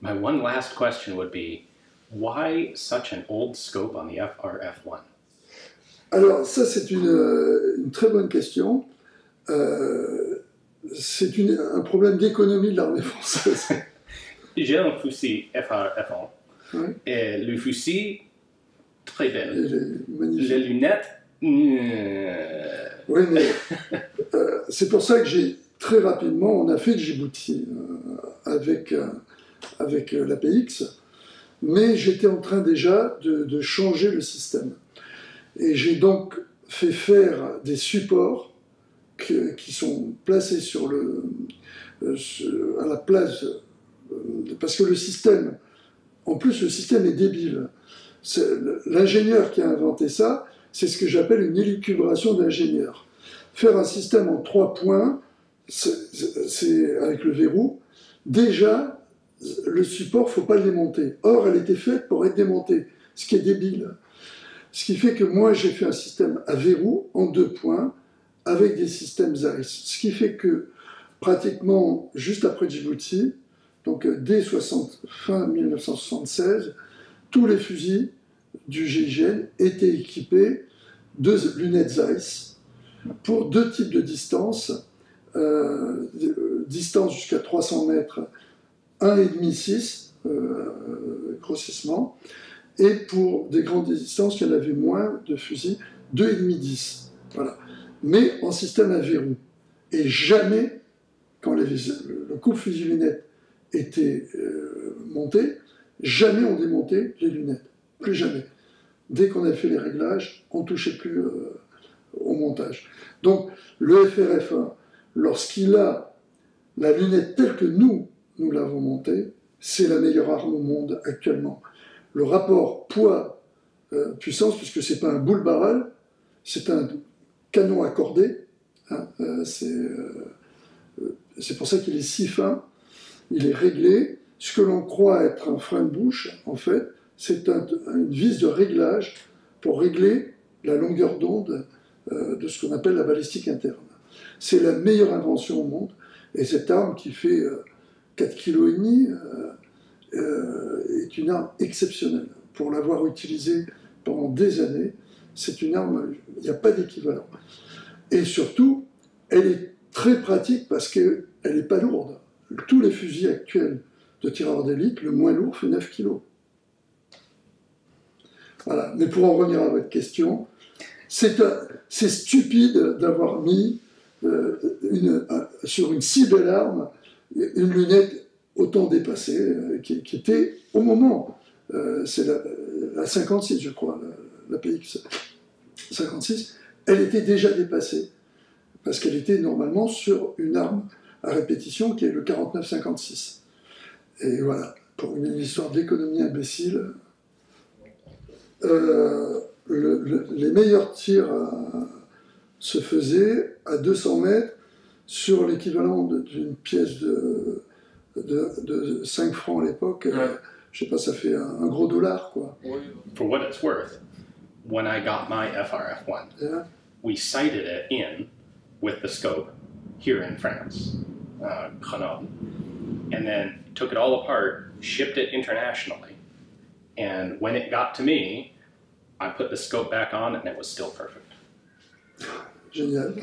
My one last question would be, why such an old scope on the FRF1? Alors ça c'est une très bonne question. C'est un problème d'économie de l'armée française. J'ai un fusil FRF1. Ouais. Et le fusil, très belle. Les lunettes... Oui, mais c'est pour ça que très rapidement, on a fait Djibouti avec l'APX, mais j'étais en train déjà de changer le système. Et j'ai donc fait faire des supports qui sont placés à la place, parce que le système, en plus le système est débile. L'ingénieur qui a inventé ça, c'est ce que j'appelle une élucubration d'ingénieur. Faire un système en 3 points, c'est avec le verrou, déjà, le support, il ne faut pas le démonter. Or, elle était faite pour être démontée, ce qui est débile. Ce qui fait que moi, j'ai fait un système à verrou, en 2 points, avec des systèmes Zeiss. Ce qui fait que, pratiquement, juste après Djibouti, donc dès fin 1976, tous les fusils du GIGN étaient équipés de lunettes Zeiss pour 2 types de distances, distance jusqu'à 300 mètres, 1,5-6, grossissement, et pour des grandes distances, il y en avait moins de fusils, 2,5-10. Voilà. Mais en système à verrou. Et jamais, quand le couple fusil-lunettes était monté, jamais on démontait les lunettes. Plus jamais. Dès qu'on a fait les réglages, on ne touchait plus au montage. Donc, le FRF1, lorsqu'il a la lunette telle que nous l'avons montée, c'est la meilleure arme au monde actuellement. Le rapport poids-puissance, puisque ce n'est pas un boule barrel, c'est un canon accordé. Hein, c'est pour ça qu'il est si fin, il est réglé. Ce que l'on croit être un frein de bouche, en fait, c'est une vis de réglage pour régler la longueur d'onde de ce qu'on appelle la balistique interne. C'est la meilleure invention au monde, et cette arme qui fait 4,5 kg est une arme exceptionnelle. Pour l'avoir utilisée pendant des années, c'est une arme, il n'y a pas d'équivalent. Et surtout, elle est très pratique parce qu'elle n'est pas lourde. Tous les fusils actuels de tireurs d'élite, le moins lourd fait 9 kg. Voilà. Mais pour en revenir à votre question, c'est stupide d'avoir mis sur une si belle arme une lunette autant dépassée, qui était au moment, c'est la 56 je crois, la PX 56, elle était déjà dépassée, parce qu'elle était normalement sur une arme à répétition qui est le 49-56. Et voilà, pour une histoire d'économie imbécile, les meilleurs tirs se faisaient à 200 mètres sur l'équivalent d'une pièce de 5 francs à l'époque. Ouais. Je sais pas, ça fait un gros dollar, quoi. For what it's worth, when I got my FRF1, yeah, we sighted it in with the scope here in France, Grenoble, and then took it all apart, shipped it internationally, and when it got to me, I put the scope back on and it was still perfect. Génial.